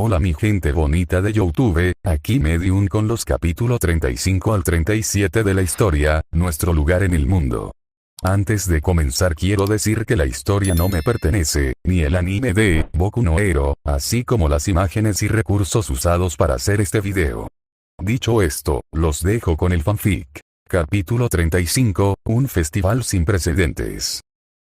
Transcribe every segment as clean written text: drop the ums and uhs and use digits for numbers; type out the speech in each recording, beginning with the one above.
Hola mi gente bonita de YouTube, aquí Medium con los capítulos 35 al 37 de la historia, Nuestro lugar en el mundo. Antes de comenzar quiero decir que la historia no me pertenece, ni el anime de Boku no Hero, así como las imágenes y recursos usados para hacer este video. Dicho esto, los dejo con el fanfic. Capítulo 35, un festival sin precedentes.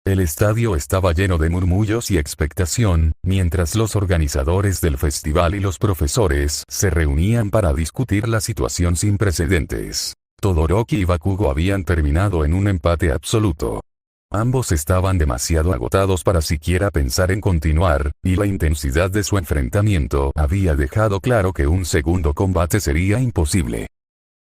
El estadio estaba lleno de murmullos y expectación, mientras los organizadores del festival y los profesores se reunían para discutir la situación sin precedentes. Todoroki y Bakugo habían terminado en un empate absoluto. Ambos estaban demasiado agotados para siquiera pensar en continuar, y la intensidad de su enfrentamiento había dejado claro que un segundo combate sería imposible.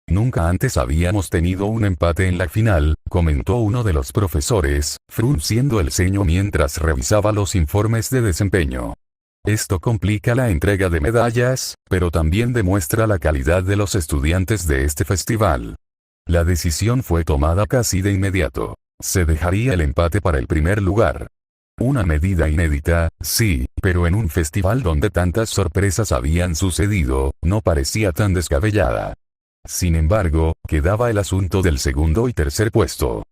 Nunca antes habíamos tenido un empate en la final, comentó uno de los profesores, frunciendo el ceño mientras revisaba los informes de desempeño. Esto complica la entrega de medallas, pero también demuestra la calidad de los estudiantes de este festival. La decisión fue tomada casi de inmediato. Se dejaría el empate para el primer lugar. Una medida inédita, sí, pero en un festival donde tantas sorpresas habían sucedido, no parecía tan descabellada. Sin embargo, quedaba el asunto del segundo y tercer puesto.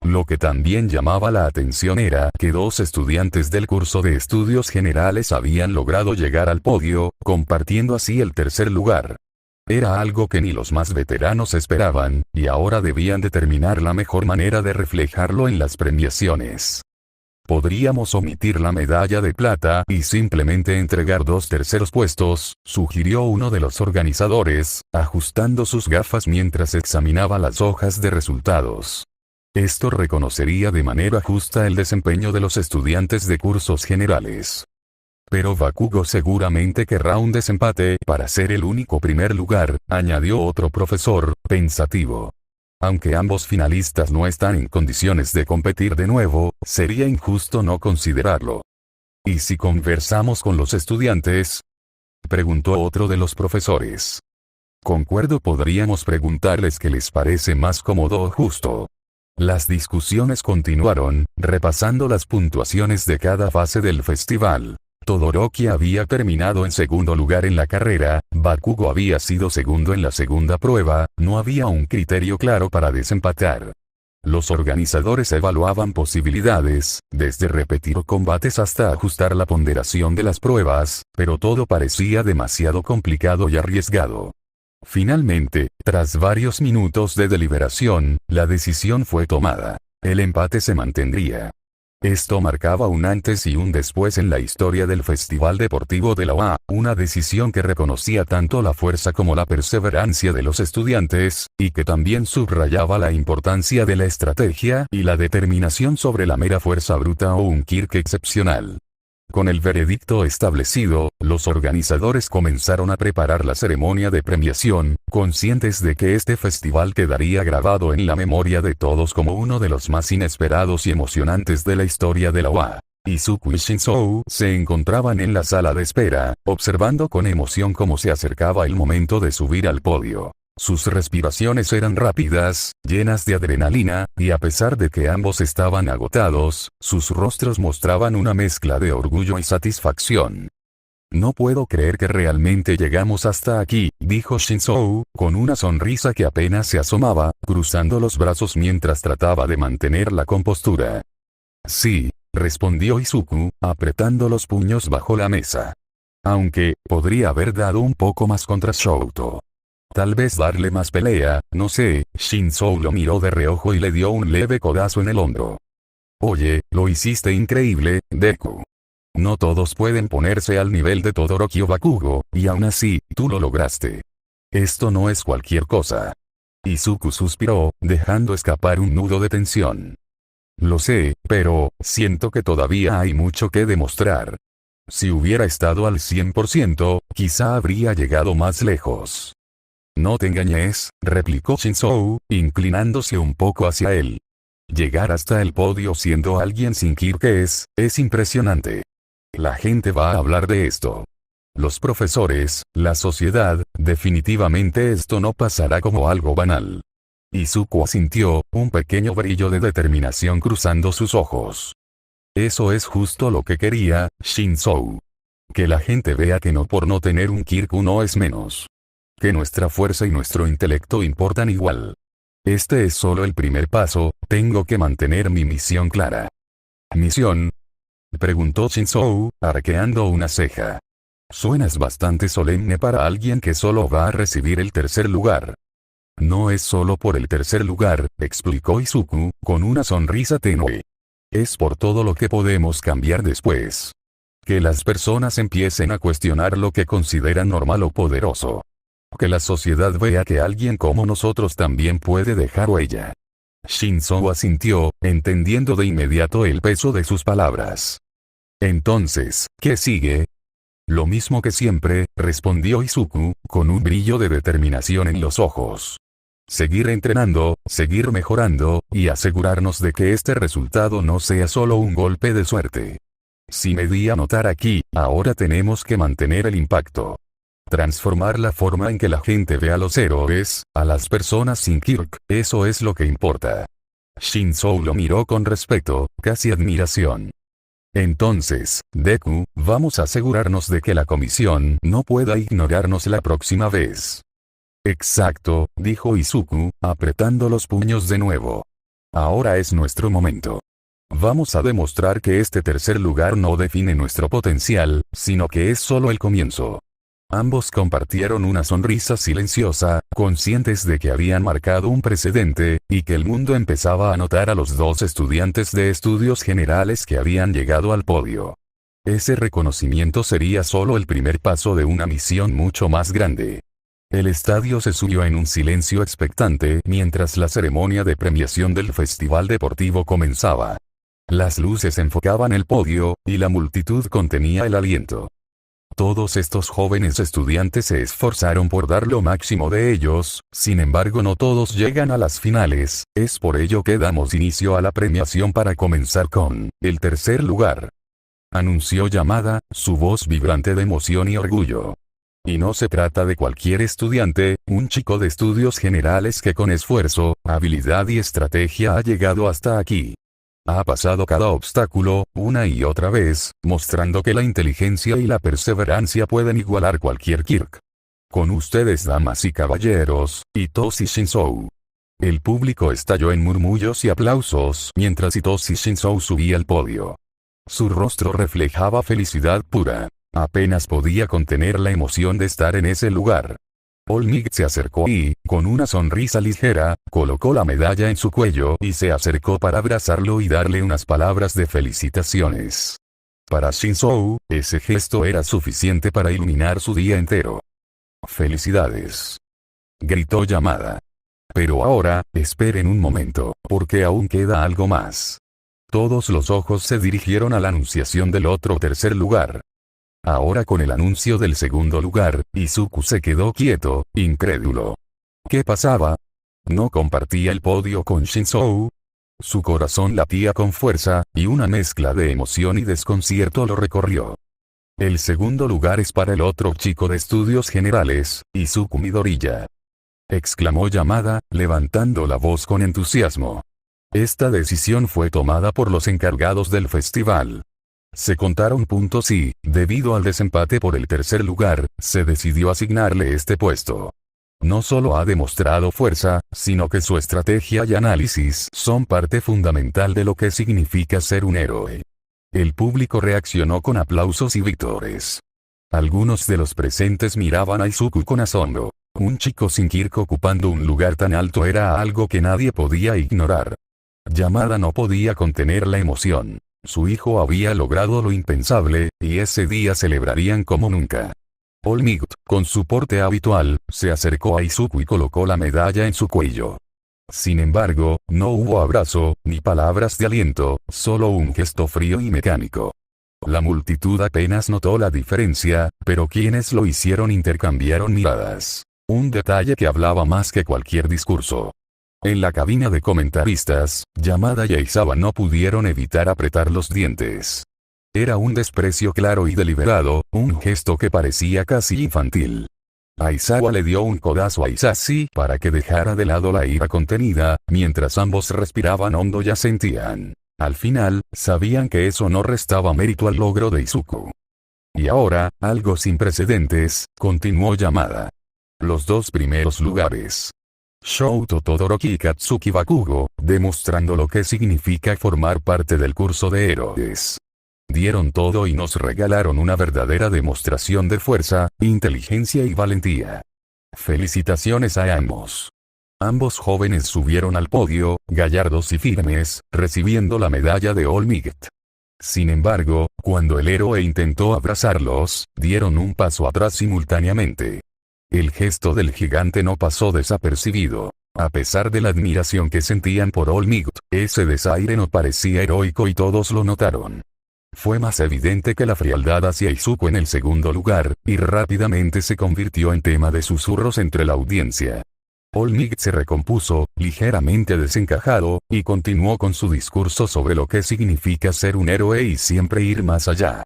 Lo que también llamaba la atención era que dos estudiantes del curso de estudios generales habían logrado llegar al podio, compartiendo así el tercer lugar. Era algo que ni los más veteranos esperaban, y ahora debían determinar la mejor manera de reflejarlo en las premiaciones. Podríamos omitir la medalla de plata y simplemente entregar 2 terceros puestos, sugirió uno de los organizadores, ajustando sus gafas mientras examinaba las hojas de resultados. Esto reconocería de manera justa el desempeño de los estudiantes de cursos generales. Pero Bakugo seguramente querrá un desempate para ser el único primer lugar, añadió otro profesor, pensativo. Aunque ambos finalistas no están en condiciones de competir de nuevo, sería injusto no considerarlo. ¿Y si conversamos con los estudiantes?, preguntó otro de los profesores. Concuerdo, podríamos preguntarles qué les parece más cómodo o justo. Las discusiones continuaron, repasando las puntuaciones de cada fase del festival. Todoroki había terminado en segundo lugar en la carrera, Bakugo había sido segundo en la segunda prueba, no había un criterio claro para desempatar. Los organizadores evaluaban posibilidades, desde repetir combates hasta ajustar la ponderación de las pruebas, pero todo parecía demasiado complicado y arriesgado. Finalmente, tras varios minutos de deliberación, la decisión fue tomada. El empate se mantendría. Esto marcaba un antes y un después en la historia del Festival Deportivo de la UA, una decisión que reconocía tanto la fuerza como la perseverancia de los estudiantes, y que también subrayaba la importancia de la estrategia y la determinación sobre la mera fuerza bruta o un Kirk excepcional. Con el veredicto establecido, los organizadores comenzaron a preparar la ceremonia de premiación, conscientes de que este festival quedaría grabado en la memoria de todos como uno de los más inesperados y emocionantes de la historia de la UA. Izuku y Shinzou se encontraban en la sala de espera, observando con emoción cómo se acercaba el momento de subir al podio. Sus respiraciones eran rápidas, llenas de adrenalina, y a pesar de que ambos estaban agotados, sus rostros mostraban una mezcla de orgullo y satisfacción. No puedo creer que realmente llegamos hasta aquí, dijo Shinzou, con una sonrisa que apenas se asomaba, cruzando los brazos mientras trataba de mantener la compostura. Sí, respondió Izuku, apretando los puños bajo la mesa. Aunque, podría haber dado un poco más contra Shouto. Tal vez darle más pelea, no sé. Shinzou lo miró de reojo y le dio un leve codazo en el hombro. Oye, lo hiciste increíble, Deku. No todos pueden ponerse al nivel de Todoroki o Bakugo, y aún así, tú lo lograste. Esto no es cualquier cosa. Izuku suspiró, dejando escapar un nudo de tensión. Lo sé, pero, siento que todavía hay mucho que demostrar. Si hubiera estado al 100%, quizá habría llegado más lejos. No te engañes, replicó Shinzou, inclinándose un poco hacia él. Llegar hasta el podio siendo alguien sin Kirk es impresionante. La gente va a hablar de esto. Los profesores, la sociedad, definitivamente esto no pasará como algo banal. Izuku asintió, un pequeño brillo de determinación cruzando sus ojos. Eso es justo lo que quería, Shinzou. Que la gente vea que no por no tener un Kirk uno es menos. Que nuestra fuerza y nuestro intelecto importan igual. Este es solo el primer paso, tengo que mantener mi misión clara. ¿Misión? Preguntó Shinzou, arqueando una ceja. Suenas bastante solemne para alguien que solo va a recibir el tercer lugar. No es solo por el tercer lugar, explicó Izuku, con una sonrisa tenue. Es por todo lo que podemos cambiar después. Que las personas empiecen a cuestionar lo que consideran normal o poderoso. Que la sociedad vea que alguien como nosotros también puede dejar huella. Shinzou asintió, entendiendo de inmediato el peso de sus palabras. Entonces, ¿qué sigue? Lo mismo que siempre, respondió Izuku, con un brillo de determinación en los ojos. Seguir entrenando, seguir mejorando, y asegurarnos de que este resultado no sea solo un golpe de suerte. Si me di a notar aquí, ahora tenemos que mantener el impacto. Transformar la forma en que la gente ve a los héroes, a las personas sin Kirk, eso es lo que importa. Shinzou lo miró con respeto, casi admiración. Entonces, Deku, vamos a asegurarnos de que la comisión no pueda ignorarnos la próxima vez. Exacto, dijo Izuku, apretando los puños de nuevo. Ahora es nuestro momento. Vamos a demostrar que este tercer lugar no define nuestro potencial, sino que es solo el comienzo. Ambos compartieron una sonrisa silenciosa, conscientes de que habían marcado un precedente, y que el mundo empezaba a notar a los dos estudiantes de estudios generales que habían llegado al podio. Ese reconocimiento sería solo el primer paso de una misión mucho más grande. El estadio se subió en un silencio expectante mientras la ceremonia de premiación del festival deportivo comenzaba. Las luces enfocaban el podio, y la multitud contenía el aliento. Todos estos jóvenes estudiantes se esforzaron por dar lo máximo de ellos, sin embargo no todos llegan a las finales, es por ello que damos inicio a la premiación para comenzar con el tercer lugar. Anunció Yamada, su voz vibrante de emoción y orgullo. Y no se trata de cualquier estudiante, un chico de estudios generales que con esfuerzo, habilidad y estrategia ha llegado hasta aquí. Ha pasado cada obstáculo, una y otra vez, mostrando que la inteligencia y la perseverancia pueden igualar cualquier Kirk. Con ustedes damas y caballeros, Hitoshi Shinzou. El público estalló en murmullos y aplausos mientras Hitoshi Shinzou subía al podio. Su rostro reflejaba felicidad pura. Apenas podía contener la emoción de estar en ese lugar. All Might se acercó y, con una sonrisa ligera, colocó la medalla en su cuello y se acercó para abrazarlo y darle unas palabras de felicitaciones. Para Shinzou, ese gesto era suficiente para iluminar su día entero. «Felicidades», gritó Yamada. «Pero ahora, esperen un momento, porque aún queda algo más». Todos los ojos se dirigieron a la anunciación del otro tercer lugar. Ahora con el anuncio del segundo lugar, Izuku se quedó quieto, incrédulo. ¿Qué pasaba? ¿No compartía el podio con Shinzou? Su corazón latía con fuerza, y una mezcla de emoción y desconcierto lo recorrió. El segundo lugar es para el otro chico de estudios generales, Izuku Midoriya. Exclamó Yamada, levantando la voz con entusiasmo. Esta decisión fue tomada por los encargados del festival. Se contaron puntos y, debido al desempate por el tercer lugar, se decidió asignarle este puesto. No solo ha demostrado fuerza, sino que su estrategia y análisis son parte fundamental de lo que significa ser un héroe. El público reaccionó con aplausos y vítores. Algunos de los presentes miraban a Izuku con asombro. Un chico sin Kirk ocupando un lugar tan alto era algo que nadie podía ignorar. Yamada no podía contener la emoción. Su hijo había logrado lo impensable, y ese día celebrarían como nunca. All Might, con su porte habitual, se acercó a Izuku y colocó la medalla en su cuello. Sin embargo, no hubo abrazo, ni palabras de aliento, solo un gesto frío y mecánico. La multitud apenas notó la diferencia, pero quienes lo hicieron intercambiaron miradas. Un detalle que hablaba más que cualquier discurso. En la cabina de comentaristas, Yamada y Aizawa no pudieron evitar apretar los dientes. Era un desprecio claro y deliberado, un gesto que parecía casi infantil. Aizawa le dio un codazo a Hisashi para que dejara de lado la ira contenida, mientras ambos respiraban hondo y asentían. Al final, sabían que eso no restaba mérito al logro de Izuku. Y ahora, algo sin precedentes, continuó Yamada. Los dos primeros lugares. Shouto Todoroki y Katsuki Bakugo, demostrando lo que significa formar parte del curso de héroes. Dieron todo y nos regalaron una verdadera demostración de fuerza, inteligencia y valentía. Felicitaciones a ambos. Ambos jóvenes subieron al podio, gallardos y firmes, recibiendo la medalla de All Might. Sin embargo, cuando el héroe intentó abrazarlos, dieron un paso atrás simultáneamente. El gesto del gigante no pasó desapercibido. A pesar de la admiración que sentían por All Might, ese desaire no parecía heroico y todos lo notaron. Fue más evidente que la frialdad hacia Izuku en el segundo lugar, y rápidamente se convirtió en tema de susurros entre la audiencia. All Might se recompuso, ligeramente desencajado, y continuó con su discurso sobre lo que significa ser un héroe y siempre ir más allá.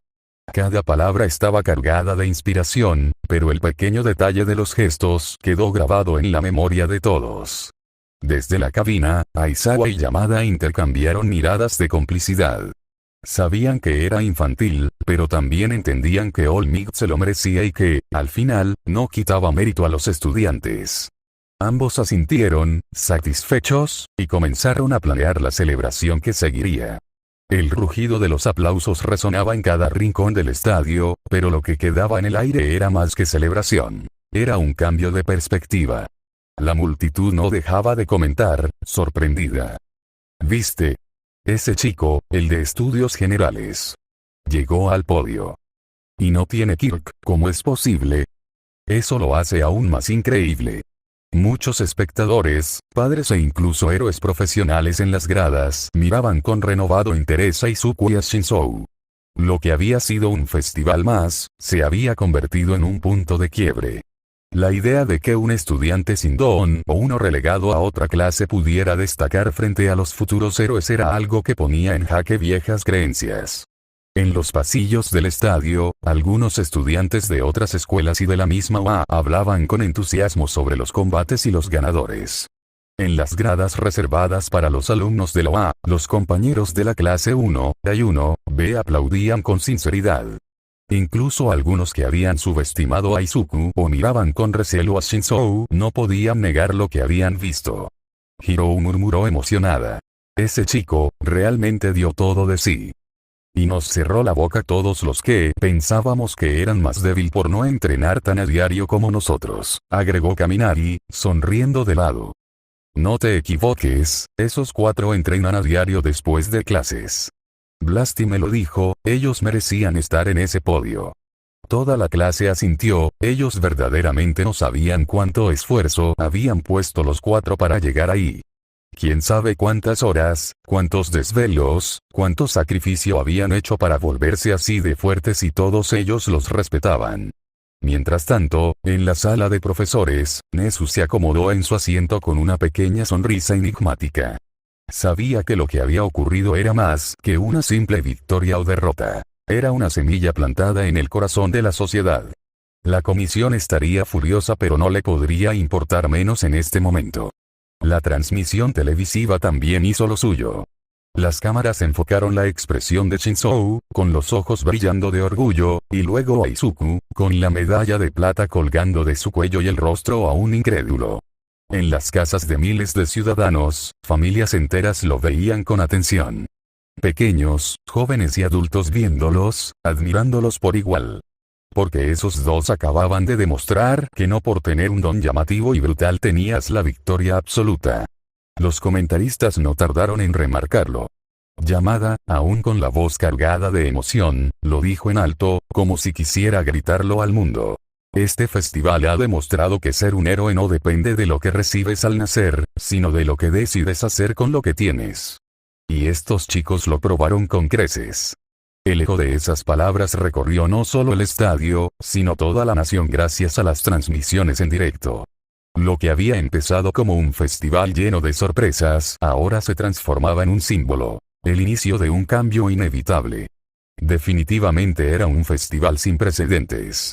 Cada palabra estaba cargada de inspiración, pero el pequeño detalle de los gestos quedó grabado en la memoria de todos. Desde la cabina, Aizawa y Yamada intercambiaron miradas de complicidad. Sabían que era infantil, pero también entendían que All Might se lo merecía y que, al final, no quitaba mérito a los estudiantes. Ambos asintieron, satisfechos, y comenzaron a planear la celebración que seguiría. El rugido de los aplausos resonaba en cada rincón del estadio, pero lo que quedaba en el aire era más que celebración. Era un cambio de perspectiva. La multitud no dejaba de comentar, sorprendida. ¿Viste? Ese chico, el de estudios generales. Llegó al podio. Y no tiene Kirk, ¿cómo es posible? Eso lo hace aún más increíble. Muchos espectadores, padres e incluso héroes profesionales en las gradas miraban con renovado interés a Izuku y a Shinzou. Lo que había sido un festival más, se había convertido en un punto de quiebre. La idea de que un estudiante sin don o uno relegado a otra clase pudiera destacar frente a los futuros héroes era algo que ponía en jaque viejas creencias. En los pasillos del estadio, algunos estudiantes de otras escuelas y de la misma UA hablaban con entusiasmo sobre los combates y los ganadores. En las gradas reservadas para los alumnos de la UA, los compañeros de la clase 1, A y 1B aplaudían con sinceridad. Incluso algunos que habían subestimado a Izuku o miraban con recelo a Shinzou no podían negar lo que habían visto. Hirou murmuró emocionada. Ese chico, realmente dio todo de sí. Y nos cerró la boca a todos los que pensábamos que eran más débil por no entrenar tan a diario como nosotros, agregó Kaminari, sonriendo de lado. No te equivoques, esos 4 entrenan a diario después de clases. Blasty me lo dijo, ellos merecían estar en ese podio. Toda la clase asintió, ellos verdaderamente no sabían cuánto esfuerzo habían puesto los 4 para llegar ahí. Quién sabe cuántas horas, cuántos desvelos, cuánto sacrificio habían hecho para volverse así de fuertes y todos ellos los respetaban. Mientras tanto, en la sala de profesores, Nezu se acomodó en su asiento con una pequeña sonrisa enigmática. Sabía que lo que había ocurrido era más que una simple victoria o derrota. Era una semilla plantada en el corazón de la sociedad. La comisión estaría furiosa pero no le podría importar menos en este momento. La transmisión televisiva también hizo lo suyo. Las cámaras enfocaron la expresión de Shinzou, con los ojos brillando de orgullo, y luego a Izuku, con la medalla de plata colgando de su cuello y el rostro aún incrédulo. En las casas de miles de ciudadanos, familias enteras lo veían con atención. Pequeños, jóvenes y adultos viéndolos, admirándolos por igual. Porque esos dos acababan de demostrar que no por tener un don llamativo y brutal tenías la victoria absoluta. Los comentaristas no tardaron en remarcarlo. Yamada, aún con la voz cargada de emoción, lo dijo en alto, como si quisiera gritarlo al mundo. Este festival ha demostrado que ser un héroe no depende de lo que recibes al nacer, sino de lo que decides hacer con lo que tienes. Y estos chicos lo probaron con creces. El eco de esas palabras recorrió no solo el estadio, sino toda la nación gracias a las transmisiones en directo. Lo que había empezado como un festival lleno de sorpresas, ahora se transformaba en un símbolo. El inicio de un cambio inevitable. Definitivamente era un festival sin precedentes.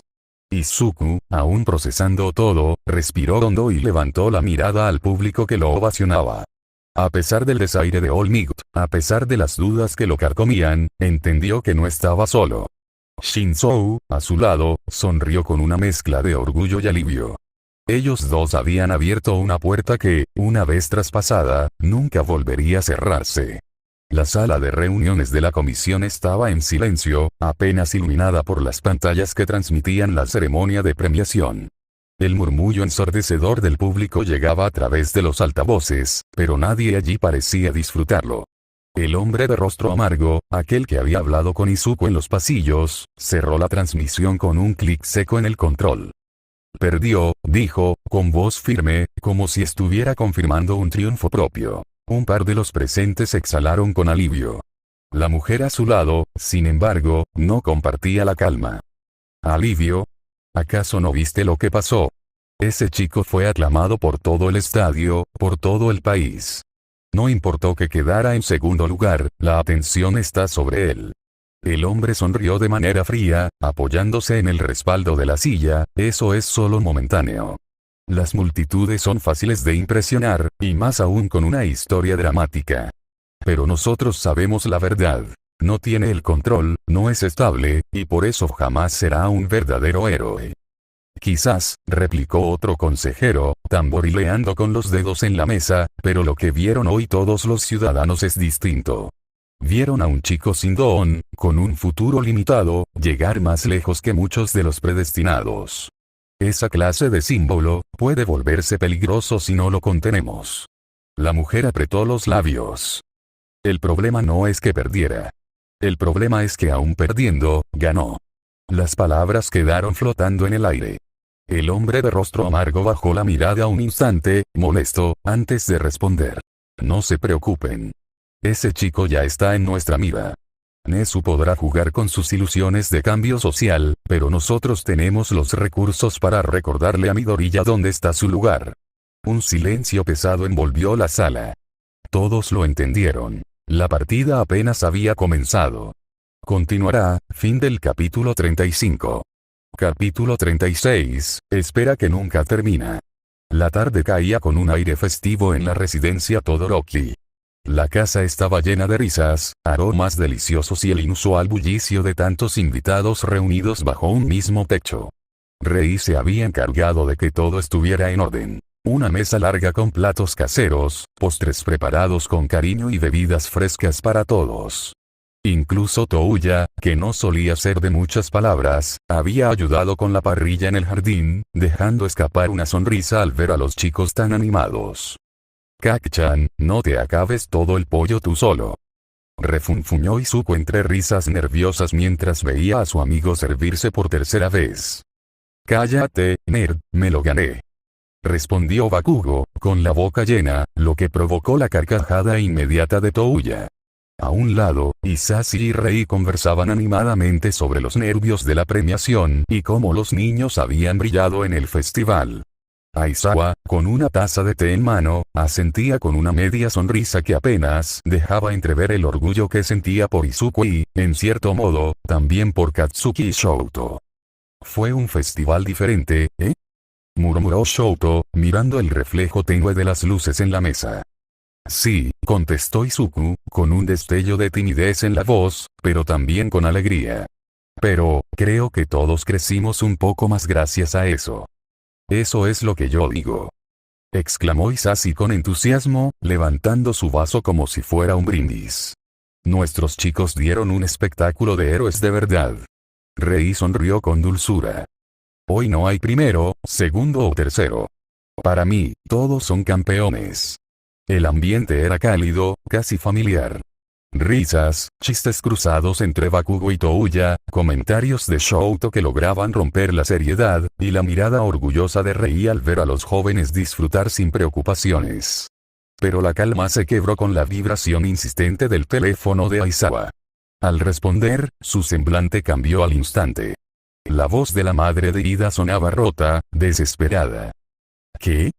Izuku, aún procesando todo, respiró hondo y levantó la mirada al público que lo ovacionaba. A pesar del desaire de All Might, a pesar de las dudas que lo carcomían, entendió que no estaba solo. Shinzou, a su lado, sonrió con una mezcla de orgullo y alivio. Ellos dos habían abierto una puerta que, una vez traspasada, nunca volvería a cerrarse. La sala de reuniones de la comisión estaba en silencio, apenas iluminada por las pantallas que transmitían la ceremonia de premiación. El murmullo ensordecedor del público llegaba a través de los altavoces, pero nadie allí parecía disfrutarlo. El hombre de rostro amargo, aquel que había hablado con Izuku en los pasillos, cerró la transmisión con un clic seco en el control. Perdió, dijo, con voz firme, como si estuviera confirmando un triunfo propio. Un par de los presentes exhalaron con alivio. La mujer a su lado, sin embargo, no compartía la calma. ¿Alivio? ¿Acaso no viste lo que pasó? Ese chico fue aclamado por todo el estadio, por todo el país. No importó que quedara en segundo lugar, la atención está sobre él. El hombre sonrió de manera fría, apoyándose en el respaldo de la silla, eso es solo momentáneo. Las multitudes son fáciles de impresionar, y más aún con una historia dramática. Pero nosotros sabemos la verdad. No tiene el control, no es estable, y por eso jamás será un verdadero héroe. Quizás, replicó otro consejero, tamborileando con los dedos en la mesa, pero lo que vieron hoy todos los ciudadanos es distinto. Vieron a un chico sin don, con un futuro limitado, llegar más lejos que muchos de los predestinados. Esa clase de símbolo, puede volverse peligroso si no lo contenemos. La mujer apretó los labios. El problema no es que perdiera. El problema es que aún perdiendo, ganó. Las palabras quedaron flotando en el aire. El hombre de rostro amargo bajó la mirada un instante, molesto, antes de responder. No se preocupen. Ese chico ya está en nuestra mira. Nezu podrá jugar con sus ilusiones de cambio social, pero nosotros tenemos los recursos para recordarle a Midoriya dónde está su lugar. Un silencio pesado envolvió la sala. Todos lo entendieron. La partida apenas había comenzado. Continuará, fin del capítulo 35. Capítulo 36, espera que nunca termina. La tarde caía con un aire festivo en la residencia Todoroki. La casa estaba llena de risas, aromas deliciosos y el inusual bullicio de tantos invitados reunidos bajo un mismo techo. Rei se había encargado de que todo estuviera en orden. Una mesa larga con platos caseros, postres preparados con cariño y bebidas frescas para todos. Incluso Touya, que no solía ser de muchas palabras, había ayudado con la parrilla en el jardín, dejando escapar una sonrisa al ver a los chicos tan animados. Kak-chan, no te acabes todo el pollo tú solo. Refunfuñó Izuku entre risas nerviosas mientras veía a su amigo servirse por tercera vez. Cállate, nerd, me lo gané. Respondió Bakugo, con la boca llena, lo que provocó la carcajada inmediata de Touya. A un lado, Hisashi y Rei conversaban animadamente sobre los nervios de la premiación y cómo los niños habían brillado en el festival. Aizawa, con una taza de té en mano, asentía con una media sonrisa que apenas dejaba entrever el orgullo que sentía por Izuku y, en cierto modo, también por Katsuki y Shouto. Fue un festival diferente, ¿eh? Murmuró Shouto, mirando el reflejo tenue de las luces en la mesa. Sí, contestó Izuku, con un destello de timidez en la voz, pero también con alegría. Pero, creo que todos crecimos un poco más gracias a eso. Eso es lo que yo digo. Exclamó Hisashi con entusiasmo, levantando su vaso como si fuera un brindis. Nuestros chicos dieron un espectáculo de héroes de verdad. Rei sonrió con dulzura. Hoy no hay primero, segundo o tercero. Para mí, todos son campeones. El ambiente era cálido, casi familiar. Risas, chistes cruzados entre Bakugo y Touya, comentarios de Shouto que lograban romper la seriedad, y la mirada orgullosa de Rei al ver a los jóvenes disfrutar sin preocupaciones. Pero la calma se quebró con la vibración insistente del teléfono de Aizawa. Al responder, su semblante cambió al instante. La voz de la madre de Ida sonaba rota, desesperada. ¿Qué?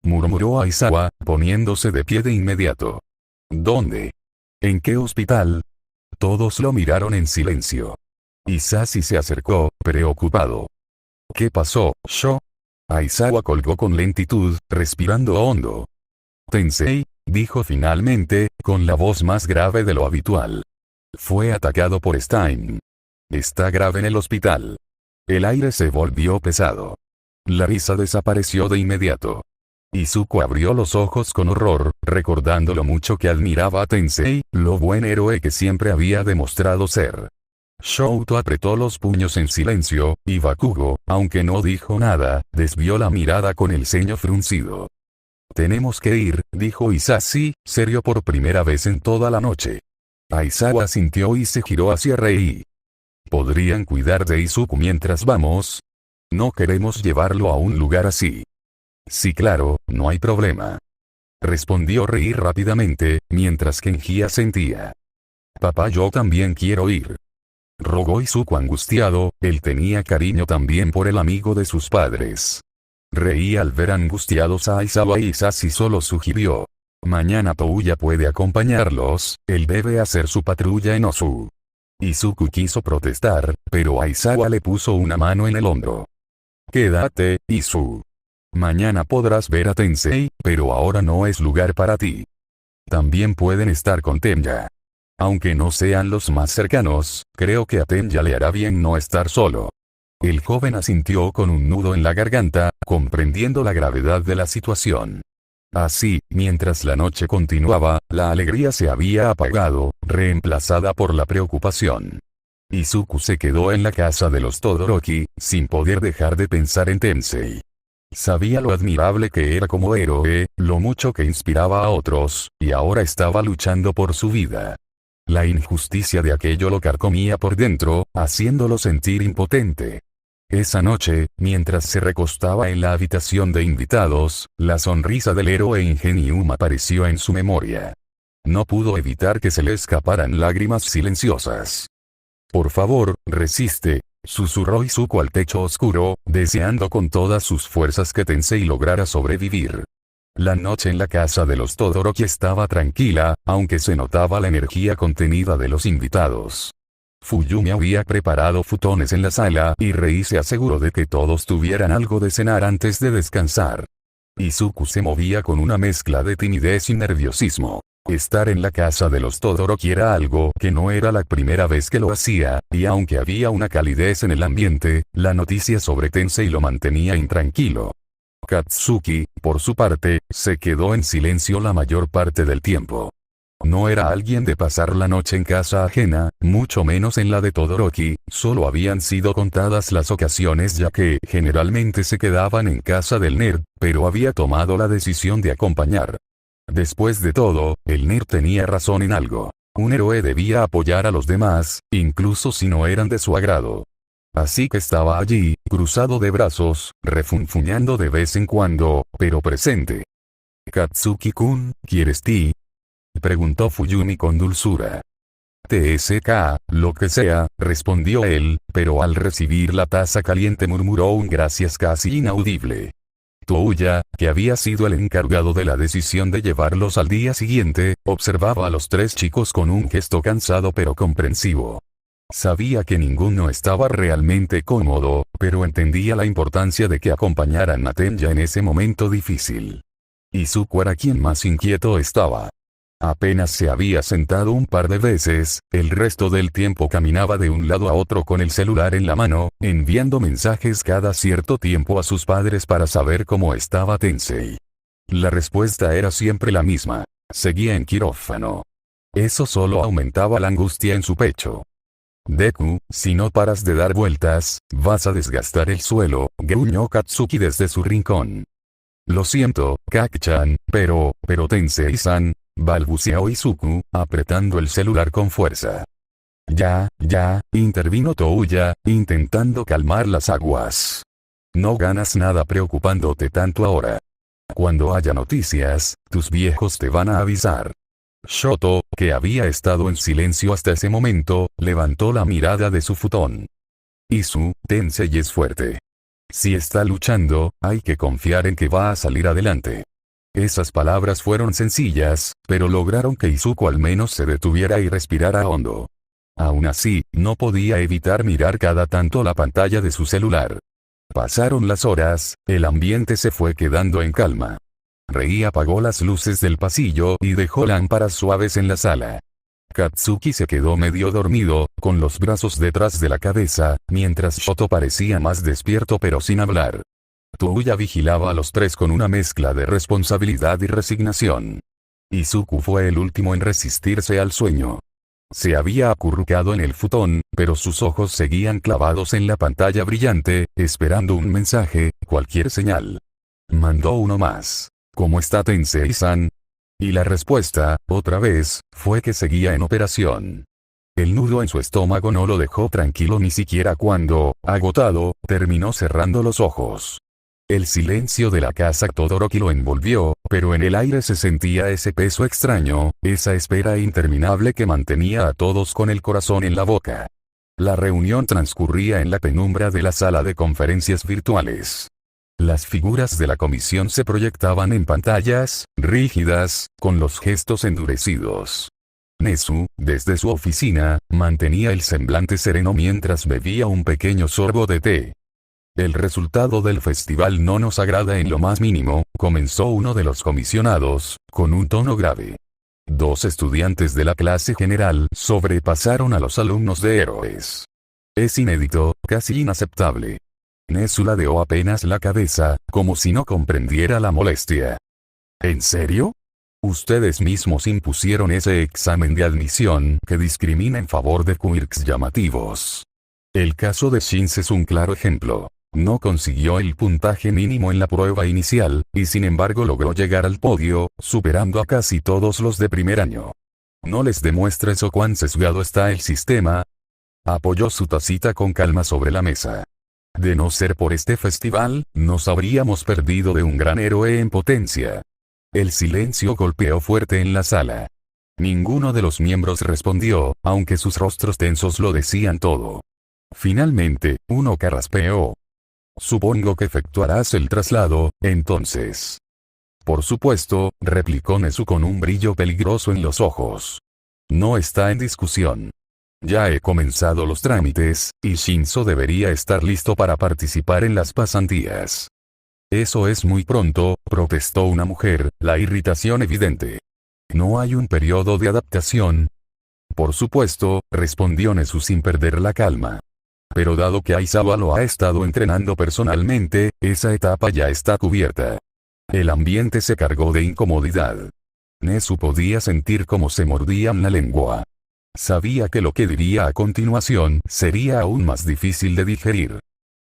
Murmuró Aizawa, poniéndose de pie de inmediato. ¿Dónde? ¿En qué hospital? Todos lo miraron en silencio. Hisashi se acercó, preocupado. ¿Qué pasó, Sho? Aizawa colgó con lentitud, respirando hondo. Tensei, dijo finalmente, con la voz más grave de lo habitual. Fue atacado por Stein. Está grave en el hospital. El aire se volvió pesado. La risa desapareció de inmediato. Izuku abrió los ojos con horror, recordando lo mucho que admiraba a Tensei, lo buen héroe que siempre había demostrado ser. Shouto apretó los puños en silencio, y Bakugo, aunque no dijo nada, desvió la mirada con el ceño fruncido. Tenemos que ir, dijo Hisashi, serio por primera vez en toda la noche. Aizawa sintió y se giró hacia Rei. ¿Podrían cuidar de Izuku mientras vamos? No queremos llevarlo a un lugar así. Sí, claro, no hay problema. Respondió Rei rápidamente, mientras Kenji asentía. Papá, yo también quiero ir. Rogó Izuku angustiado, él tenía cariño también por el amigo de sus padres. Rei al ver angustiados a Aizawa y Hisashi solo sugirió. Mañana Touya puede acompañarlos, él debe hacer su patrulla en Osu. Izuku quiso protestar, pero Aizawa le puso una mano en el hombro. Quédate, Izu. Mañana podrás ver a Tensei, pero ahora no es lugar para ti. También pueden estar con Tenya. Aunque no sean los más cercanos, creo que a Tenya le hará bien no estar solo. El joven asintió con un nudo en la garganta, comprendiendo la gravedad de la situación. Así, mientras la noche continuaba, la alegría se había apagado, reemplazada por la preocupación. Izuku se quedó en la casa de los Todoroki, sin poder dejar de pensar en Tensei. Sabía lo admirable que era como héroe, lo mucho que inspiraba a otros, y ahora estaba luchando por su vida. La injusticia de aquello lo carcomía por dentro, haciéndolo sentir impotente. Esa noche, mientras se recostaba en la habitación de invitados, la sonrisa del héroe Ingenium apareció en su memoria. No pudo evitar que se le escaparan lágrimas silenciosas. Por favor, resiste, susurró Izuku al techo oscuro, deseando con todas sus fuerzas que Tensei lograra sobrevivir. La noche en la casa de los Todoroki estaba tranquila, aunque se notaba la energía contenida de los invitados. Fuyumi había preparado futones en la sala y Rei se aseguró de que todos tuvieran algo de cenar antes de descansar. Izuku se movía con una mezcla de timidez y nerviosismo. Estar en la casa de los Todoroki era algo que no era la primera vez que lo hacía, y aunque había una calidez en el ambiente, la noticia sobre Tensei lo mantenía intranquilo. Katsuki, por su parte, se quedó en silencio la mayor parte del tiempo. No era alguien de pasar la noche en casa ajena, mucho menos en la de Todoroki, solo habían sido contadas las ocasiones ya que generalmente se quedaban en casa del nerd, pero había tomado la decisión de acompañar. Después de todo, el nerd tenía razón en algo. Un héroe debía apoyar a los demás, incluso si no eran de su agrado. Así que estaba allí, cruzado de brazos, refunfuñando de vez en cuando, pero presente. Katsuki-kun, ¿quieres ti? Preguntó Fuyumi con dulzura. TSK, lo que sea, respondió él, pero al recibir la taza caliente murmuró un gracias casi inaudible. Touya, que había sido el encargado de la decisión de llevarlos al día siguiente, observaba a los tres chicos con un gesto cansado pero comprensivo. Sabía que ninguno estaba realmente cómodo, pero entendía la importancia de que acompañaran a Tenya en ese momento difícil. Izuku era quien más inquieto estaba. Apenas se había sentado un par de veces, el resto del tiempo caminaba de un lado a otro con el celular en la mano, enviando mensajes cada cierto tiempo a sus padres para saber cómo estaba Tensei. La respuesta era siempre la misma. Seguía en quirófano. Eso solo aumentaba la angustia en su pecho. Deku, si no paras de dar vueltas, vas a desgastar el suelo, gruñó Katsuki desde su rincón. Lo siento, Kak-chan, pero Tensei-san, balbuceó Izuku, apretando el celular con fuerza. Ya, intervino Touya, intentando calmar las aguas. No ganas nada preocupándote tanto ahora. Cuando haya noticias, tus viejos te van a avisar. Shoto, que había estado en silencio hasta ese momento, levantó la mirada de su futón. Izu, Tensei es fuerte. Si está luchando, hay que confiar en que va a salir adelante. Esas palabras fueron sencillas, pero lograron que Izuku al menos se detuviera y respirara hondo. Aún así, no podía evitar mirar cada tanto la pantalla de su celular. Pasaron las horas, el ambiente se fue quedando en calma. Rei apagó las luces del pasillo y dejó lámparas suaves en la sala. Katsuki se quedó medio dormido, con los brazos detrás de la cabeza, mientras Shoto parecía más despierto pero sin hablar. Touya vigilaba a los tres con una mezcla de responsabilidad y resignación. Izuku fue el último en resistirse al sueño. Se había acurrucado en el futón, pero sus ojos seguían clavados en la pantalla brillante, esperando un mensaje, cualquier señal. Mandó uno más. ¿Cómo está Tensei-san? Y la respuesta, otra vez, fue que seguía en operación. El nudo en su estómago no lo dejó tranquilo ni siquiera cuando, agotado, terminó cerrando los ojos. El silencio de la casa Todoroki lo envolvió, pero en el aire se sentía ese peso extraño, esa espera interminable que mantenía a todos con el corazón en la boca. La reunión transcurría en la penumbra de la sala de conferencias virtuales. Las figuras de la comisión se proyectaban en pantallas, rígidas, con los gestos endurecidos. Nezu, desde su oficina, mantenía el semblante sereno mientras bebía un pequeño sorbo de té. El resultado del festival no nos agrada en lo más mínimo, comenzó uno de los comisionados, con un tono grave. 2 estudiantes de la clase general sobrepasaron a los alumnos de héroes. Es inédito, casi inaceptable. Nezu ladeó apenas la cabeza, como si no comprendiera la molestia. ¿En serio? Ustedes mismos impusieron ese examen de admisión que discrimina en favor de quirks llamativos. El caso de Shinse es un claro ejemplo. No consiguió el puntaje mínimo en la prueba inicial, y sin embargo logró llegar al podio, superando a casi todos los de primer año. ¿No les demuestra eso cuán sesgado está el sistema? Apoyó su tacita con calma sobre la mesa. De no ser por este festival, nos habríamos perdido de un gran héroe en potencia. El silencio golpeó fuerte en la sala. Ninguno de los miembros respondió, aunque sus rostros tensos lo decían todo. Finalmente, uno carraspeó. Supongo que efectuarás el traslado, entonces. Por supuesto, replicó Nezu con un brillo peligroso en los ojos. No está en discusión. Ya he comenzado los trámites, y Shinzo debería estar listo para participar en las pasantías. Eso es muy pronto, protestó una mujer, la irritación evidente. ¿No hay un periodo de adaptación? Por supuesto, respondió Nezu sin perder la calma. Pero dado que Aizawa lo ha estado entrenando personalmente, esa etapa ya está cubierta. El ambiente se cargó de incomodidad. Nezu podía sentir cómo se mordían la lengua. Sabía que lo que diría a continuación sería aún más difícil de digerir.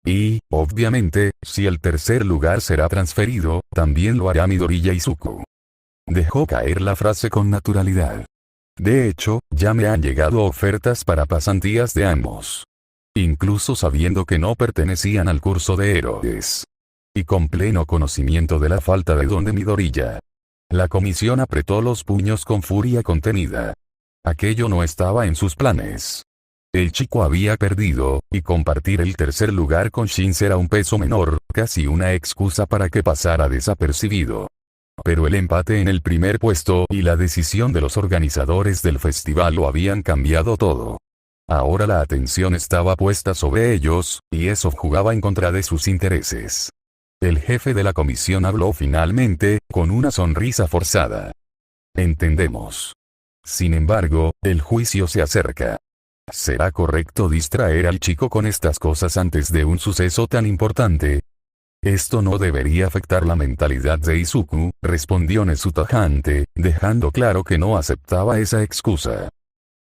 Y, obviamente, si el tercer lugar será transferido, también lo hará Midoriya Izuku. Dejó caer la frase con naturalidad. De hecho, ya me han llegado ofertas para pasantías de ambos. Incluso sabiendo que no pertenecían al curso de héroes. Y con pleno conocimiento de la falta de don de Midoriya. La comisión apretó los puños con furia contenida. Aquello no estaba en sus planes. El chico había perdido, y compartir el tercer lugar con Shinse era un peso menor, casi una excusa para que pasara desapercibido. Pero el empate en el primer puesto y la decisión de los organizadores del festival lo habían cambiado todo. Ahora la atención estaba puesta sobre ellos, y eso jugaba en contra de sus intereses. El jefe de la comisión habló finalmente, con una sonrisa forzada. Entendemos. Sin embargo, el juicio se acerca. ¿Será correcto distraer al chico con estas cosas antes de un suceso tan importante? Esto no debería afectar la mentalidad de Izuku, respondió Nezu tajante, dejando claro que no aceptaba esa excusa.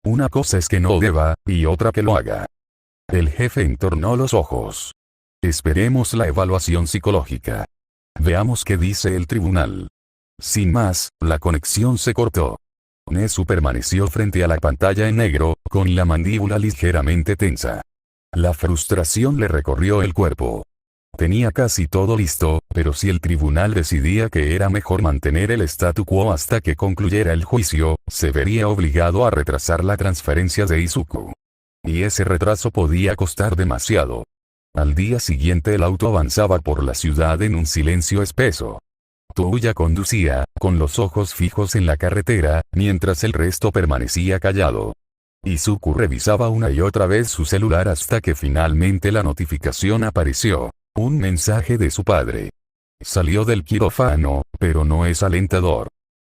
Una cosa es que no deba, y otra que lo haga. El jefe entornó los ojos. Esperemos la evaluación psicológica. Veamos qué dice el tribunal. Sin más, la conexión se cortó. Nezu permaneció frente a la pantalla en negro, con la mandíbula ligeramente tensa. La frustración le recorrió el cuerpo. Tenía casi todo listo, pero si el tribunal decidía que era mejor mantener el statu quo hasta que concluyera el juicio, se vería obligado a retrasar la transferencia de Izuku. Y ese retraso podía costar demasiado. Al día siguiente el auto avanzaba por la ciudad en un silencio espeso. Touya conducía, con los ojos fijos en la carretera, mientras el resto permanecía callado. Izuku revisaba una y otra vez su celular hasta que finalmente la notificación apareció. Un mensaje de su padre. Salió del quirófano, pero no es alentador.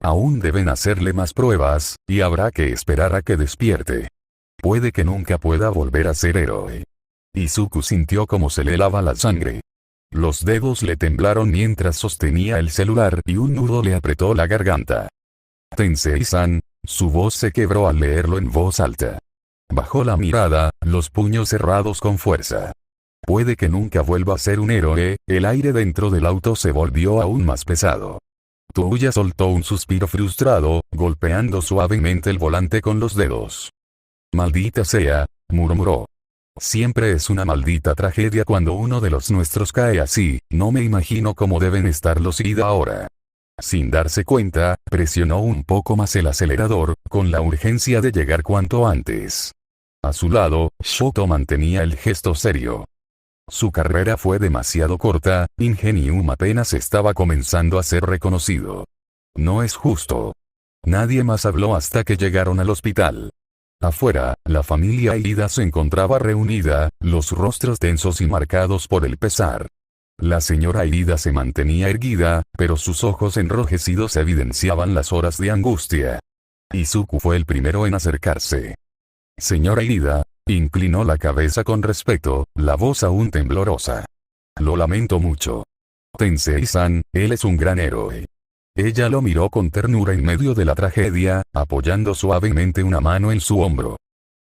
Aún deben hacerle más pruebas, y habrá que esperar a que despierte. Puede que nunca pueda volver a ser héroe. Izuku sintió como se le helaba la sangre. Los dedos le temblaron mientras sostenía el celular y un nudo le apretó la garganta. Tensei-san, su voz se quebró al leerlo en voz alta. Bajó la mirada, los puños cerrados con fuerza. Puede que nunca vuelva a ser un héroe. El aire dentro del auto se volvió aún más pesado. Touya soltó un suspiro frustrado, golpeando suavemente el volante con los dedos. Maldita sea, murmuró. Siempre es una maldita tragedia cuando uno de los nuestros cae así, no me imagino cómo deben estar los Ida ahora. Sin darse cuenta, presionó un poco más el acelerador, con la urgencia de llegar cuanto antes. A su lado, Shoto mantenía el gesto serio. Su carrera fue demasiado corta, Ingenium apenas estaba comenzando a ser reconocido. No es justo. Nadie más habló hasta que llegaron al hospital. Afuera, la familia Ida se encontraba reunida, los rostros tensos y marcados por el pesar. La señora Ida se mantenía erguida, pero sus ojos enrojecidos evidenciaban las horas de angustia. Izuku fue el primero en acercarse. Señora Ida, inclinó la cabeza con respeto, la voz aún temblorosa. Lo lamento mucho. Tensei-san, él es un gran héroe. Ella lo miró con ternura en medio de la tragedia, apoyando suavemente una mano en su hombro.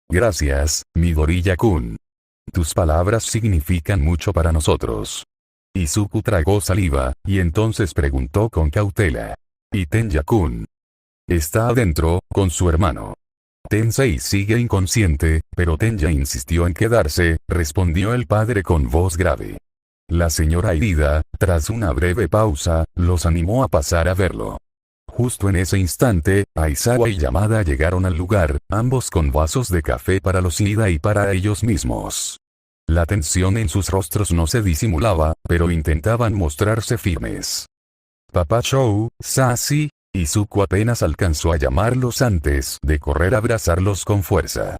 Gracias, Midoriya-kun. Tus palabras significan mucho para nosotros. Izuku tragó saliva, y entonces preguntó con cautela. ¿Y Tenya-kun? Está adentro, con su hermano. Tensei sigue inconsciente, pero Tenya insistió en quedarse, respondió el padre con voz grave. La señora Ida, tras una breve pausa, los animó a pasar a verlo. Justo en ese instante, Aizawa y Yamada llegaron al lugar, ambos con vasos de café para los Ida y para ellos mismos. La tensión en sus rostros no se disimulaba, pero intentaban mostrarse firmes. Papá Chou, Sashi, Izuku apenas alcanzó a llamarlos antes de correr a abrazarlos con fuerza.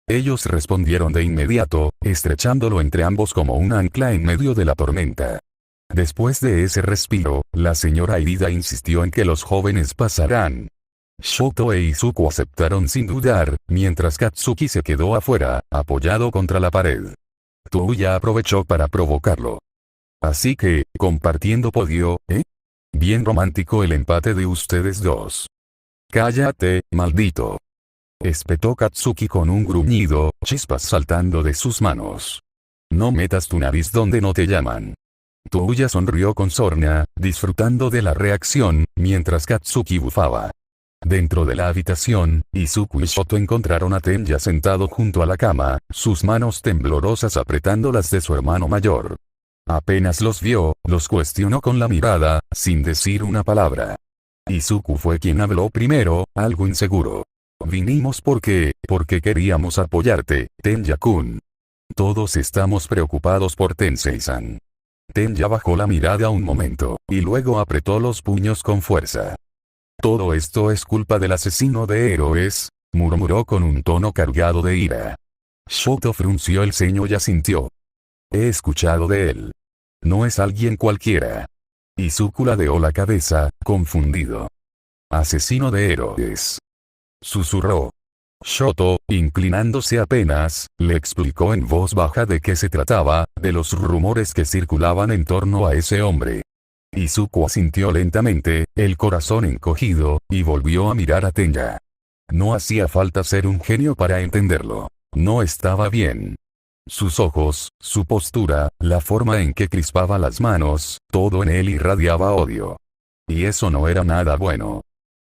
Ellos respondieron de inmediato, estrechándolo entre ambos como un ancla en medio de la tormenta. Después de ese respiro, la señora Ida insistió en que los jóvenes pasarán. Shoto e Izuku aceptaron sin dudar, mientras Katsuki se quedó afuera, apoyado contra la pared. Touya aprovechó para provocarlo. Así que, compartiendo podio, ¿eh? Bien romántico el empate de ustedes dos. Cállate, maldito. Espetó Katsuki con un gruñido, chispas saltando de sus manos. No metas tu nariz donde no te llaman. Touya sonrió con sorna, disfrutando de la reacción, mientras Katsuki bufaba. Dentro de la habitación, Izuku y Shoto encontraron a Tenya sentado junto a la cama, sus manos temblorosas apretando las de su hermano mayor. Apenas los vio, los cuestionó con la mirada, sin decir una palabra. Izuku fue quien habló primero, algo inseguro. Vinimos porque queríamos apoyarte, Tenya-kun. Todos estamos preocupados por Tensei-san. Tenya bajó la mirada un momento, y luego apretó los puños con fuerza. Todo esto es culpa del asesino de héroes, murmuró con un tono cargado de ira. Shoto frunció el ceño y asintió. He escuchado de él. No es alguien cualquiera. Izuku ladeó la cabeza, confundido. Asesino de héroes. Susurró. Shoto, inclinándose apenas, le explicó en voz baja de qué se trataba, de los rumores que circulaban en torno a ese hombre. Izuku asintió lentamente, el corazón encogido, y volvió a mirar a Tenya. No hacía falta ser un genio para entenderlo. No estaba bien. Sus ojos, su postura, la forma en que crispaba las manos, todo en él irradiaba odio. Y eso no era nada bueno.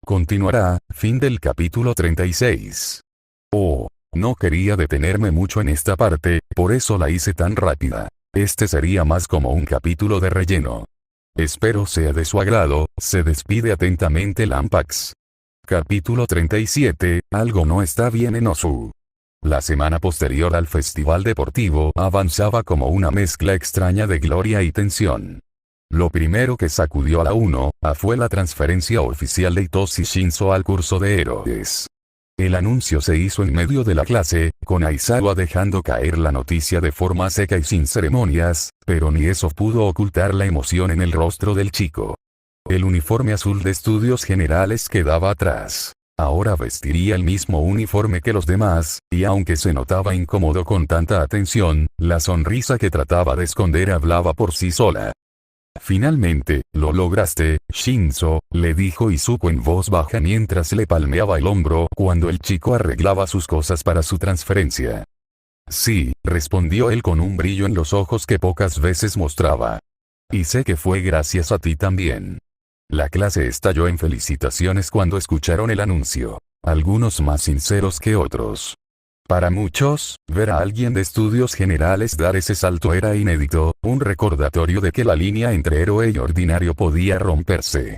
Continuará, fin del capítulo 36. Oh, no quería detenerme mucho en esta parte, por eso la hice tan rápida. Este sería más como un capítulo de relleno. Espero sea de su agrado, se despide atentamente Lampax. Capítulo 37, algo no está bien en Osu. La semana posterior al festival deportivo avanzaba como una mezcla extraña de gloria y tensión. Lo primero que sacudió a la 1A fue la transferencia oficial de Itoshi Shinzo al curso de héroes. El anuncio se hizo en medio de la clase, con Aizawa dejando caer la noticia de forma seca y sin ceremonias, pero ni eso pudo ocultar la emoción en el rostro del chico. El uniforme azul de estudios generales quedaba atrás. Ahora vestiría el mismo uniforme que los demás, y aunque se notaba incómodo con tanta atención, la sonrisa que trataba de esconder hablaba por sí sola. Finalmente, lo lograste, Shinzo, le dijo Izuku en voz baja mientras le palmeaba el hombro cuando el chico arreglaba sus cosas para su transferencia. Sí, respondió él con un brillo en los ojos que pocas veces mostraba. Y sé que fue gracias a ti también. La clase estalló en felicitaciones cuando escucharon el anuncio, algunos más sinceros que otros. Para muchos, ver a alguien de estudios generales dar ese salto era inédito, un recordatorio de que la línea entre héroe y ordinario podía romperse.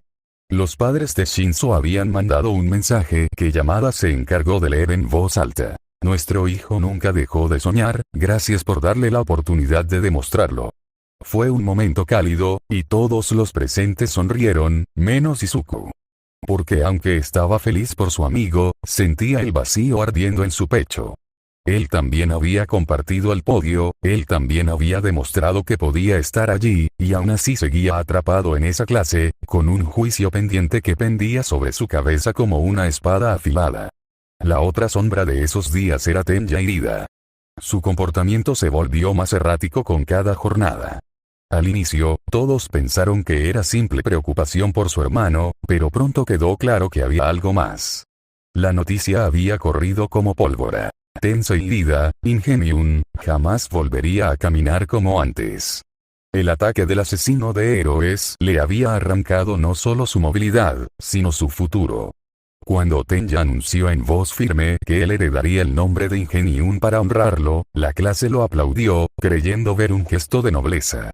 Los padres de Shinzo habían mandado un mensaje que Yamada se encargó de leer en voz alta. Nuestro hijo nunca dejó de soñar, gracias por darle la oportunidad de demostrarlo. Fue un momento cálido, y todos los presentes sonrieron, menos Izuku. Porque aunque estaba feliz por su amigo, sentía el vacío ardiendo en su pecho. Él también había compartido el podio, él también había demostrado que podía estar allí, y aún así seguía atrapado en esa clase, con un juicio pendiente que pendía sobre su cabeza como una espada afilada. La otra sombra de esos días era Tenya Irida. Su comportamiento se volvió más errático con cada jornada. Al inicio, todos pensaron que era simple preocupación por su hermano, pero pronto quedó claro que había algo más. La noticia había corrido como pólvora. Tensei Irida, Ingenium, jamás volvería a caminar como antes. El ataque del asesino de héroes le había arrancado no solo su movilidad, sino su futuro. Cuando Tenya anunció en voz firme que él heredaría el nombre de Ingenium para honrarlo, la clase lo aplaudió, creyendo ver un gesto de nobleza.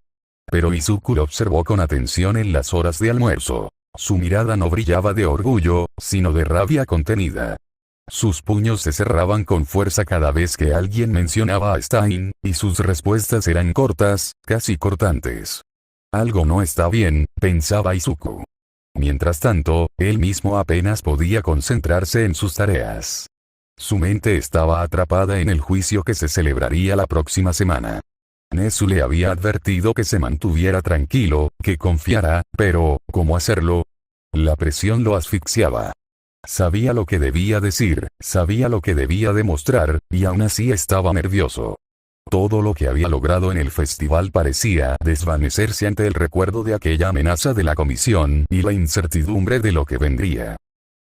Pero Izuku lo observó con atención en las horas de almuerzo. Su mirada no brillaba de orgullo, sino de rabia contenida. Sus puños se cerraban con fuerza cada vez que alguien mencionaba a Stein, y sus respuestas eran cortas, casi cortantes. Algo no está bien, pensaba Izuku. Mientras tanto, él mismo apenas podía concentrarse en sus tareas. Su mente estaba atrapada en el juicio que se celebraría la próxima semana. Nezu le había advertido que se mantuviera tranquilo, que confiara, pero, ¿cómo hacerlo? La presión lo asfixiaba. Sabía lo que debía decir, sabía lo que debía demostrar, y aún así estaba nervioso. Todo lo que había logrado en el festival parecía desvanecerse ante el recuerdo de aquella amenaza de la comisión y la incertidumbre de lo que vendría.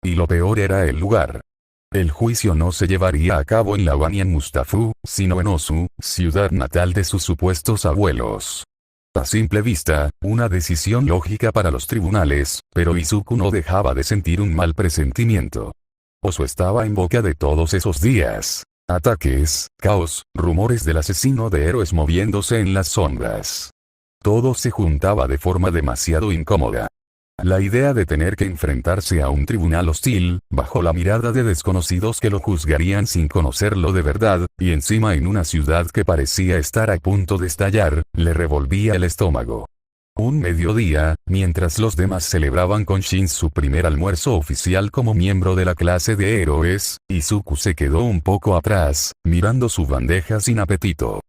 Y lo peor era el lugar. El juicio no se llevaría a cabo en la Banyan Mustafu, sino en Osu, ciudad natal de sus supuestos abuelos. A simple vista, una decisión lógica para los tribunales, pero Izuku no dejaba de sentir un mal presentimiento. Osu estaba en boca de todos esos días. Ataques, caos, rumores del asesino de héroes moviéndose en las sombras. Todo se juntaba de forma demasiado incómoda. La idea de tener que enfrentarse a un tribunal hostil, bajo la mirada de desconocidos que lo juzgarían sin conocerlo de verdad, y encima en una ciudad que parecía estar a punto de estallar, le revolvía el estómago. Un mediodía, mientras los demás celebraban con Shin su primer almuerzo oficial como miembro de la clase de héroes, Izuku se quedó un poco atrás, mirando su bandeja sin apetito.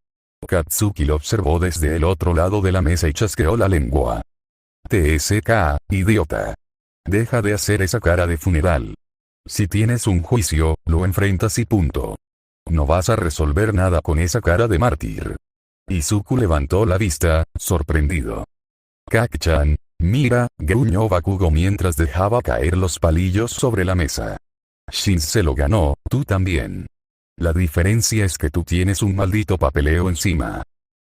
Katsuki lo observó desde el otro lado de la mesa y chasqueó la lengua. TSK, idiota. Deja de hacer esa cara de funeral. Si tienes un juicio, lo enfrentas y punto. No vas a resolver nada con esa cara de mártir. Izuku levantó la vista, sorprendido. Kaki-chan, mira, gruñó Bakugo mientras dejaba caer los palillos sobre la mesa. Shin se lo ganó, tú también. La diferencia es que tú tienes un maldito papeleo encima.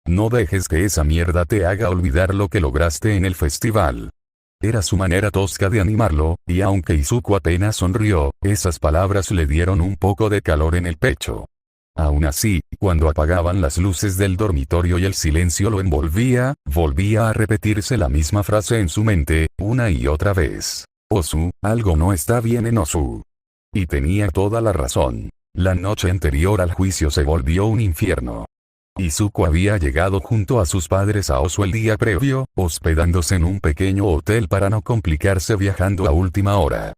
No dejes que esa mierda te haga olvidar lo que lograste en el festival. Era su manera tosca de animarlo, y aunque Izuku apenas sonrió, esas palabras le dieron un poco de calor en el pecho. Aún así, cuando apagaban las luces del dormitorio y el silencio lo envolvía, volvía a repetirse la misma frase en su mente, una y otra vez. Osu, algo no está bien en Osu. Y tenía toda la razón. La noche anterior al juicio se volvió un infierno. Izuku había llegado junto a sus padres a Osu el día previo, hospedándose en un pequeño hotel para no complicarse viajando a última hora.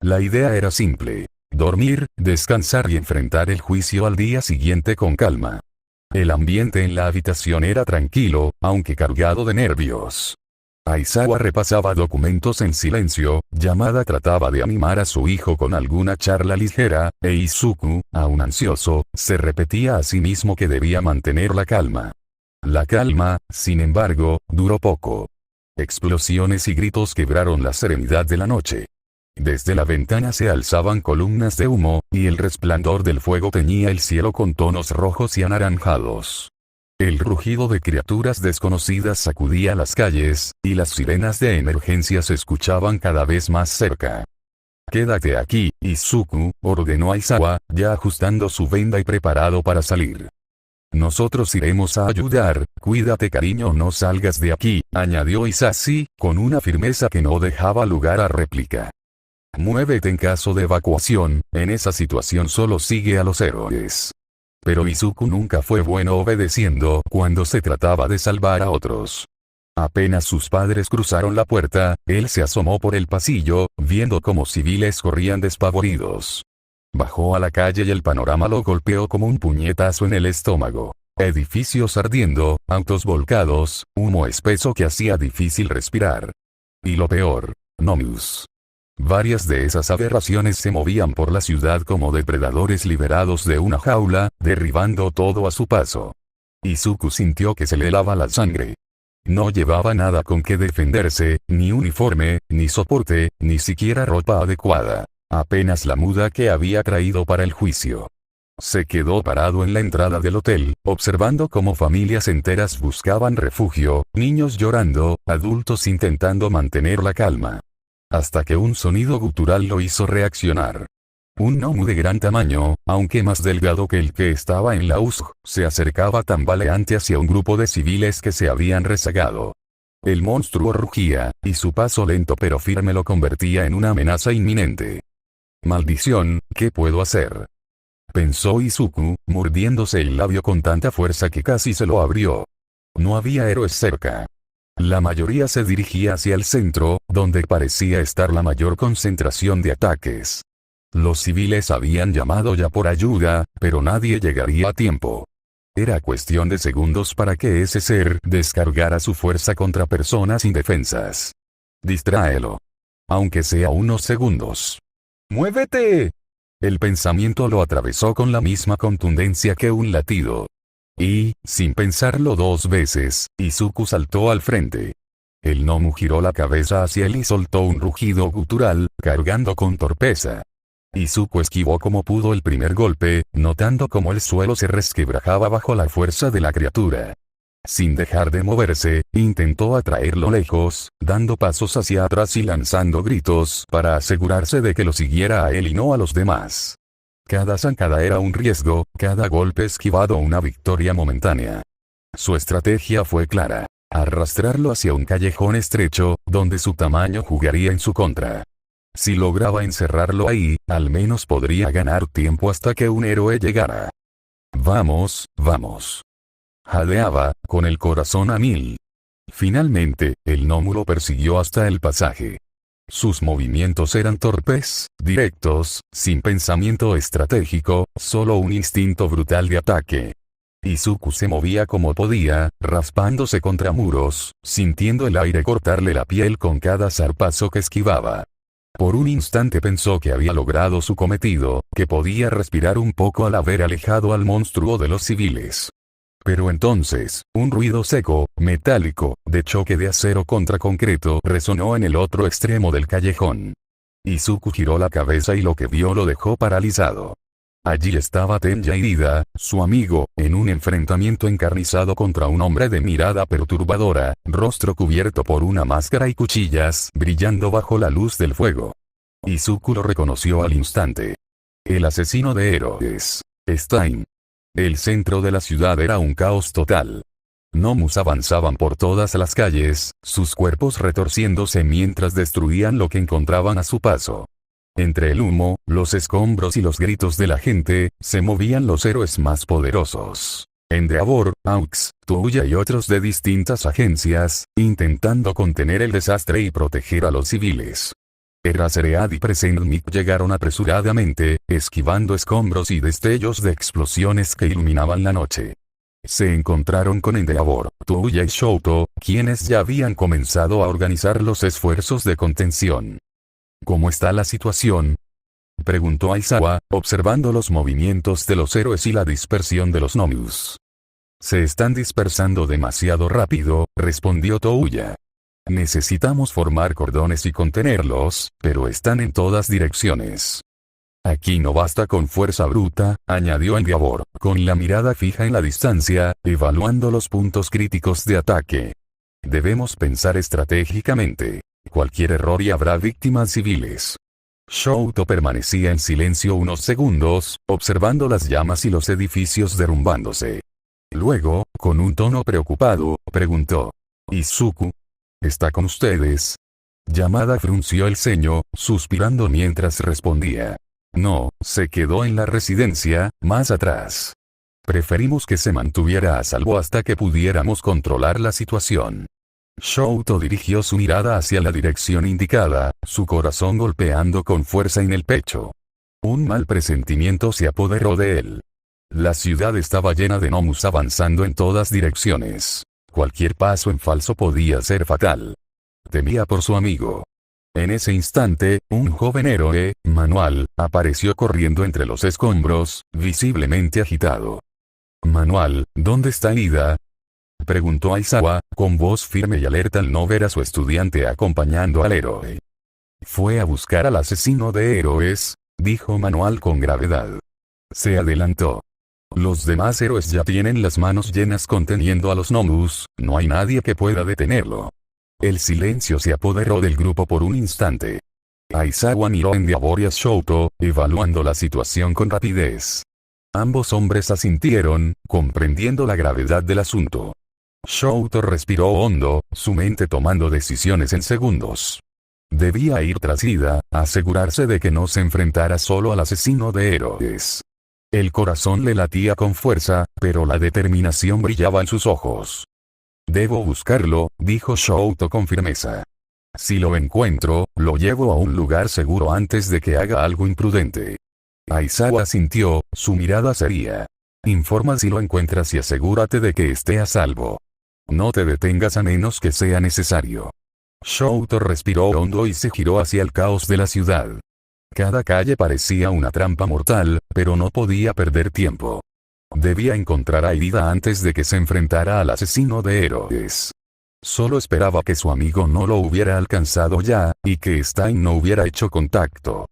La idea era simple: dormir, descansar y enfrentar el juicio al día siguiente con calma. El ambiente en la habitación era tranquilo, aunque cargado de nervios. Aizawa repasaba documentos en silencio, Yamada trataba de animar a su hijo con alguna charla ligera, e Izuku, aún ansioso, se repetía a sí mismo que debía mantener la calma. La calma, sin embargo, duró poco. Explosiones y gritos quebraron la serenidad de la noche. Desde la ventana se alzaban columnas de humo, y el resplandor del fuego teñía el cielo con tonos rojos y anaranjados. El rugido de criaturas desconocidas sacudía las calles, y las sirenas de emergencia se escuchaban cada vez más cerca. «Quédate aquí, Izuku», ordenó Aizawa, ya ajustando su venda y preparado para salir. «Nosotros iremos a ayudar, cuídate cariño, no salgas de aquí», añadió Isashi, con una firmeza que no dejaba lugar a réplica. «Muévete en caso de evacuación, en esa situación solo sigue a los héroes». Pero Izuku nunca fue bueno obedeciendo cuando se trataba de salvar a otros. Apenas sus padres cruzaron la puerta, él se asomó por el pasillo, viendo cómo civiles corrían despavoridos. Bajó a la calle y el panorama lo golpeó como un puñetazo en el estómago. Edificios ardiendo, autos volcados, humo espeso que hacía difícil respirar. Y lo peor, Nomus. Varias de esas aberraciones se movían por la ciudad como depredadores liberados de una jaula, derribando todo a su paso. Izuku sintió que se le helaba la sangre. No llevaba nada con que defenderse, ni uniforme, ni soporte, ni siquiera ropa adecuada. Apenas la muda que había traído para el juicio. Se quedó parado en la entrada del hotel, observando cómo familias enteras buscaban refugio, niños llorando, adultos intentando mantener la calma. Hasta que un sonido gutural lo hizo reaccionar. Un gnomo de gran tamaño, aunque más delgado que el que estaba en la USG, se acercaba tambaleante hacia un grupo de civiles que se habían rezagado. El monstruo rugía, y su paso lento pero firme lo convertía en una amenaza inminente. «Maldición, ¿qué puedo hacer?», pensó Izuku, mordiéndose el labio con tanta fuerza que casi se lo abrió. No había héroes cerca. La mayoría se dirigía hacia el centro, donde parecía estar la mayor concentración de ataques. Los civiles habían llamado ya por ayuda, pero nadie llegaría a tiempo. Era cuestión de segundos para que ese ser descargara su fuerza contra personas indefensas. Distráelo. Aunque sea unos segundos. ¡Muévete! El pensamiento lo atravesó con la misma contundencia que un latido. Y, sin pensarlo dos veces, Izuku saltó al frente. El gnomo giró la cabeza hacia él y soltó un rugido gutural, cargando con torpeza. Izuku esquivó como pudo el primer golpe, notando cómo el suelo se resquebrajaba bajo la fuerza de la criatura. Sin dejar de moverse, intentó atraerlo lejos, dando pasos hacia atrás y lanzando gritos para asegurarse de que lo siguiera a él y no a los demás. Cada zancada era un riesgo, cada golpe esquivado una victoria momentánea. Su estrategia fue clara: arrastrarlo hacia un callejón estrecho, donde su tamaño jugaría en su contra. Si lograba encerrarlo ahí, al menos podría ganar tiempo hasta que un héroe llegara. «Vamos, vamos», jadeaba, con el corazón a mil. Finalmente, el gnomo lo persiguió hasta el pasaje. Sus movimientos eran torpes, directos, sin pensamiento estratégico, solo un instinto brutal de ataque. Izuku se movía como podía, raspándose contra muros, sintiendo el aire cortarle la piel con cada zarpazo que esquivaba. Por un instante pensó que había logrado su cometido, que podía respirar un poco al haber alejado al monstruo de los civiles. Pero entonces, un ruido seco, metálico, de choque de acero contra concreto resonó en el otro extremo del callejón. Izuku giró la cabeza y lo que vio lo dejó paralizado. Allí estaba Tenya Irida, su amigo, en un enfrentamiento encarnizado contra un hombre de mirada perturbadora, rostro cubierto por una máscara y cuchillas brillando bajo la luz del fuego. Izuku lo reconoció al instante. El asesino de héroes. Stein. El centro de la ciudad era un caos total. Gnomus avanzaban por todas las calles, sus cuerpos retorciéndose mientras destruían lo que encontraban a su paso. Entre el humo, los escombros y los gritos de la gente, se movían los héroes más poderosos. Endeavor, Aux, Touya y otros de distintas agencias, intentando contener el desastre y proteger a los civiles. Eraserhead y Presentnik llegaron apresuradamente, esquivando escombros y destellos de explosiones que iluminaban la noche. se encontraron con Endeavor, Touya y Shouto, quienes ya habían comenzado a organizar los esfuerzos de contención. ¿Cómo está la situación?, preguntó Aizawa, observando los movimientos de los héroes y la dispersión de los Nomus. Se están dispersando demasiado rápido, respondió Touya. Necesitamos formar cordones y contenerlos, pero están en todas direcciones. Aquí no basta con fuerza bruta, añadió Endeavor, con la mirada fija en la distancia, evaluando los puntos críticos de ataque. Debemos pensar estratégicamente. Cualquier error y habrá víctimas civiles. Shouto permanecía en silencio unos segundos, observando las llamas y los edificios derrumbándose. Luego, con un tono preocupado, preguntó: ¿Izuku está con ustedes? Yamada frunció el ceño, suspirando mientras respondía: no, se quedó en la residencia, más atrás. Preferimos que se mantuviera a salvo hasta que pudiéramos controlar la situación. Shouto dirigió su mirada hacia la dirección indicada, su corazón golpeando con fuerza en el pecho. Un mal presentimiento se apoderó de él. La ciudad estaba llena de Nomus avanzando en todas direcciones. Cualquier paso en falso podía ser fatal. Temía por su amigo. En ese instante, un joven héroe, Manual, apareció corriendo entre los escombros, visiblemente agitado. «Manual, ¿dónde está Ida?», preguntó Aizawa, con voz firme y alerta al no ver a su estudiante acompañando al héroe. «Fue a buscar al asesino de héroes», dijo Manual con gravedad. Se adelantó. «Los demás héroes ya tienen las manos llenas conteniendo a los Nomus, no hay nadie que pueda detenerlo». El silencio se apoderó del grupo por un instante. Aizawa miró a Endeavor y a Shouto, evaluando la situación con rapidez. Ambos hombres asintieron, comprendiendo la gravedad del asunto. Shouto respiró hondo, su mente tomando decisiones en segundos. Debía ir tras Ida, asegurarse de que no se enfrentara solo al asesino de héroes. El corazón le latía con fuerza, pero la determinación brillaba en sus ojos. «Debo buscarlo», dijo Shouto con firmeza. «Si lo encuentro, lo llevo a un lugar seguro antes de que haga algo imprudente». Aizawa sintió, su mirada seria. «Informa si lo encuentras y asegúrate de que esté a salvo. No te detengas a menos que sea necesario». Shouto respiró hondo y se giró hacia el caos de la ciudad. Cada calle parecía una trampa mortal, pero no podía perder tiempo. Debía encontrar a Ida antes de que se enfrentara al asesino de héroes. Solo esperaba que su amigo no lo hubiera alcanzado ya, y que Stein no hubiera hecho contacto.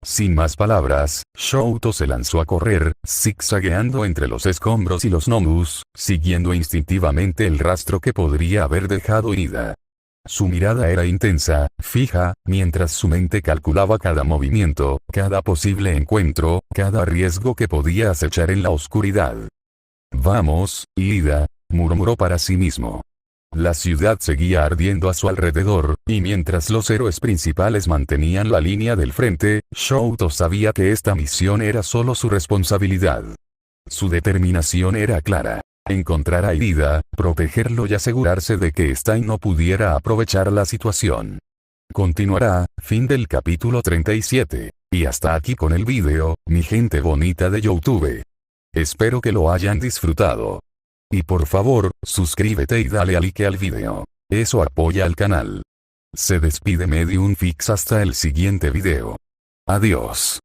Sin más palabras, Shouto se lanzó a correr, zigzagueando entre los escombros y los Nomus, siguiendo instintivamente el rastro que podría haber dejado Ida. Su mirada era intensa, fija, mientras su mente calculaba cada movimiento, cada posible encuentro, cada riesgo que podía acechar en la oscuridad. «Vamos, Ida», murmuró para sí mismo. La ciudad seguía ardiendo a su alrededor, y mientras los héroes principales mantenían la línea del frente, Shouto sabía que esta misión era solo su responsabilidad. Su determinación era clara. Encontrar a Ida, protegerlo y asegurarse de que Stein no pudiera aprovechar la situación. Continuará, fin del capítulo 37. Y hasta aquí con el video, mi gente bonita de YouTube. Espero que lo hayan disfrutado. Y por favor, suscríbete y dale a like al video. Eso apoya al canal. Se despide Medium Fix hasta el siguiente video. Adiós.